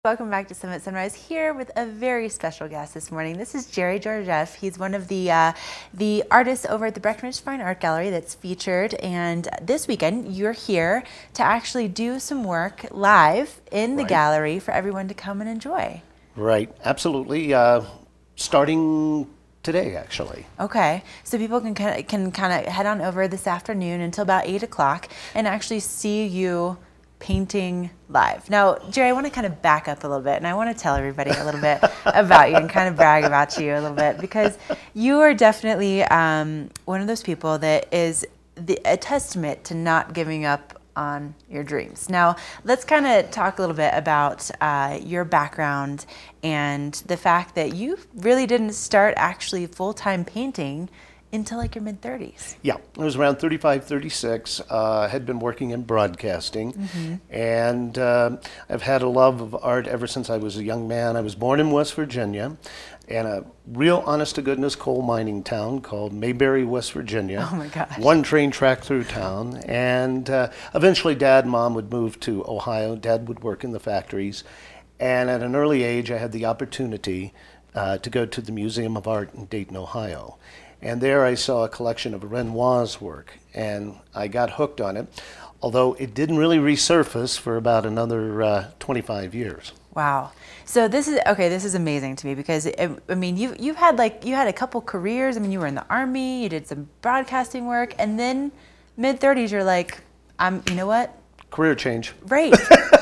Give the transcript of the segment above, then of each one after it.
Welcome back to Summit Sunrise, here with a very special guest this morning. This is Georgeff. He's one of the artists over at the Breckenridge Fine Art Gallery that's featured, and this weekend you're here to actually do some work live in the gallery for everyone to come and enjoy. Right, absolutely. Starting today, actually. Okay, so people can kind of head on over this afternoon until about 8 o'clock and actually see you painting live. Now, Jerry, I want to kind of back up a little bit, and I want to tell everybody a little bit about you and kind of brag about you a little bit, because you are definitely one of those people that is a testament to not giving up on your dreams. Now, let's kind of talk a little bit about your background and the fact that you really didn't start actually full-time painting until like your mid-30s. Yeah, I was around 35, 36, had been working in broadcasting, and I've had a love of art ever since I was a young man. I was born in West Virginia, in a real honest-to-goodness coal mining town called Mayberry, West Virginia. Oh my gosh. One train track through town, and eventually Dad and Mom would move to Ohio. Dad would work in the factories, and at an early age I had the opportunity to go to the Museum of Art in Dayton, Ohio. And there I saw a collection of Renoir's work, and I got hooked on it, although it didn't really resurface for about another 25 years. Wow. So this is amazing to me, because I mean, you had a couple careers. I mean, you were in the Army, you did some broadcasting work, and then mid-30s you're like, you know what? Career change. Right.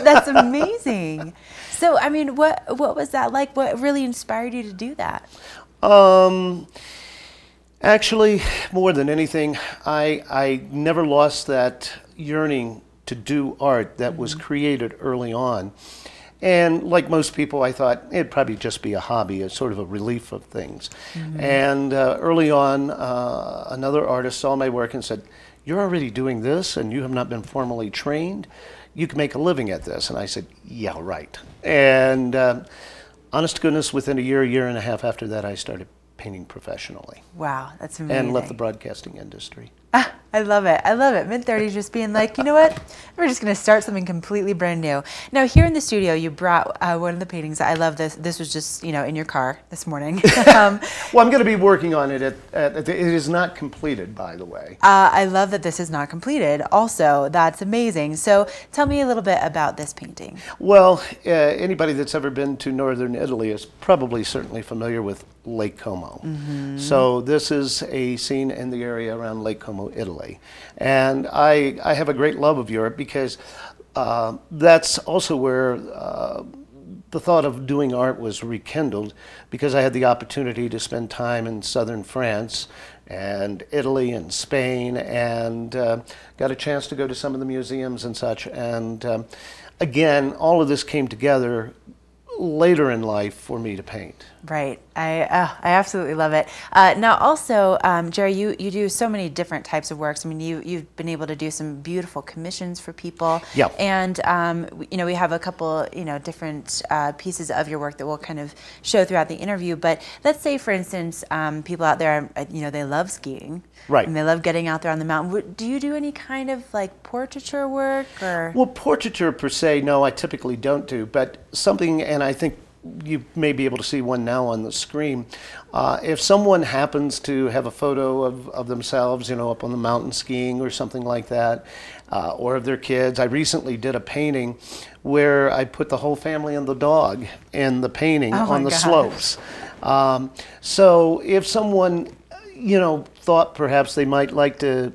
That's amazing. So I mean, what was that like? What really inspired you to do that? Actually, more than anything, I never lost that yearning to do art that was created early on. And like most people, I thought it'd probably just be a hobby, a sort of a relief of things. And early on, another artist saw my work and said, "You're already doing this and you have not been formally trained. You can make a living at this." And I said, "Yeah, right." And honest to goodness, within a year and a half after that, I started painting professionally. Wow, that's amazing. And left the broadcasting industry. I love it. I love it. Mid-30s just being like, you know what? We're just going to start something completely brand new. Now, here in the studio, you brought one of the paintings. I love this. This was just, in your car this morning. Well, I'm going to be working on it. It is not completed, by the way. I love that this is not completed. Also, that's amazing. So tell me a little bit about this painting. Well, anybody that's ever been to northern Italy is probably certainly familiar with Lake Como. So this is a scene in the area around Lake Como, Italy. And I have a great love of Europe, because that's also where the thought of doing art was rekindled, because I had the opportunity to spend time in southern France and Italy and Spain, and got a chance to go to some of the museums and such. And again, all of this came together later in life for me to paint. Right. I absolutely love it. Now also, Jerry, you do so many different types of works. I mean, you've been able to do some beautiful commissions for people. Yeah. And, we have a couple, different pieces of your work that we'll kind of show throughout the interview. But let's say, for instance, people out there, they love skiing. Right. And they love getting out there on the mountain. Do you do any kind of like portraiture work, or? Well, portraiture per se, no, I typically don't do, but something, and I think you may be able to see one now on the screen. If someone happens to have a photo of themselves, up on the mountain skiing or something like that, or of their kids. I recently did a painting where I put the whole family and the dog in the painting on the slopes. So if someone, thought perhaps they might like to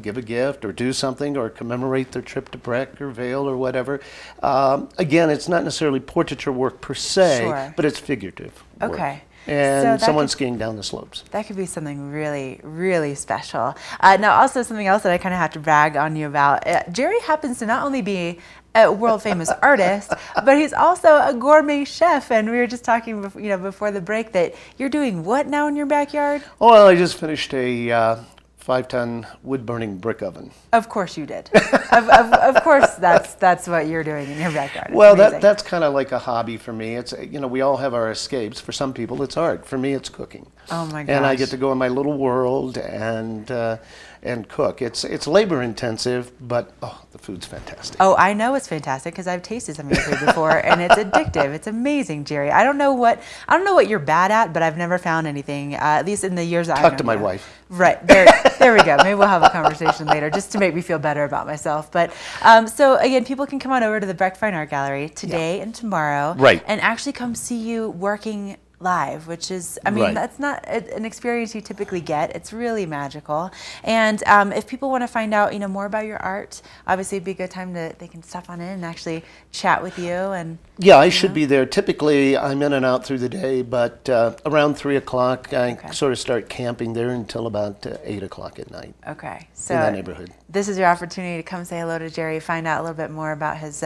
give a gift or do something or commemorate their trip to Breck or Vail or whatever. Again, it's not necessarily portraiture work per se, but it's figurative work. Okay. And so someone skiing down the slopes. That could be something really, really special. Now, also something else that I kind of have to brag on you about. Jerry happens to not only be a world famous artist, but he's also a gourmet chef. And we were just talking, before the break, that you're doing what now in your backyard? Oh, well, I just finished a 5-ton wood-burning brick oven. Of course you did. of course that's what you're doing in your backyard. It's well, amazing. that's kind of like a hobby for me. It's, we all have our escapes. For some people, it's art. For me, it's cooking. Oh my gosh. And I get to go in my little world and and cook. It's labor intensive, but oh, the food's fantastic. Oh, I know it's fantastic because I've tasted some of your food before, and it's addictive. It's amazing, Jerry. I don't know what you're bad at, but I've never found anything, at least in the years I've known Talk to my you. wife. Right, there we go. Maybe we'll have a conversation later just to make me feel better about myself. But so again, people can come on over to the Breck Fine Art Gallery today and tomorrow, Right, and actually come see you working live, which is, I mean, right. that's not an experience you typically get. It's really magical. And if people want to find out, more about your art, obviously it'd be a good time they can stop on in and actually chat with you. And yeah, I should be there. Typically, I'm in and out through the day, but around 3 o'clock, I sort of start camping there until about 8 o'clock at night. Okay, so in that neighborhood. This is your opportunity to come say hello to Jerry, find out a little bit more about his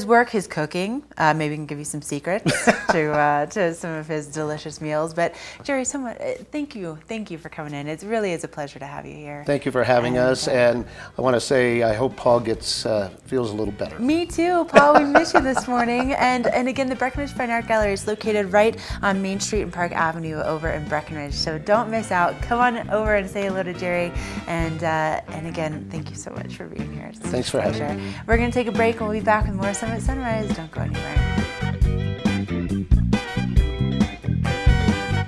work, his cooking. Maybe we can give you some secrets to some of his delicious meals. But Jerry, thank you for coming in. It really is a pleasure to have you here. Thank you for having us, and I want to say I hope Paul feels a little better. Me too, Paul. We miss you this morning. And again, the Breckenridge Fine Art Gallery is located right on Main Street and Park Avenue over in Breckenridge. So don't miss out. Come on over and say hello to Jerry. And again, thank you so much for being here. Thanks for having me. We're going to take a break and we'll be back with more Summit Sunrise. Don't go anywhere.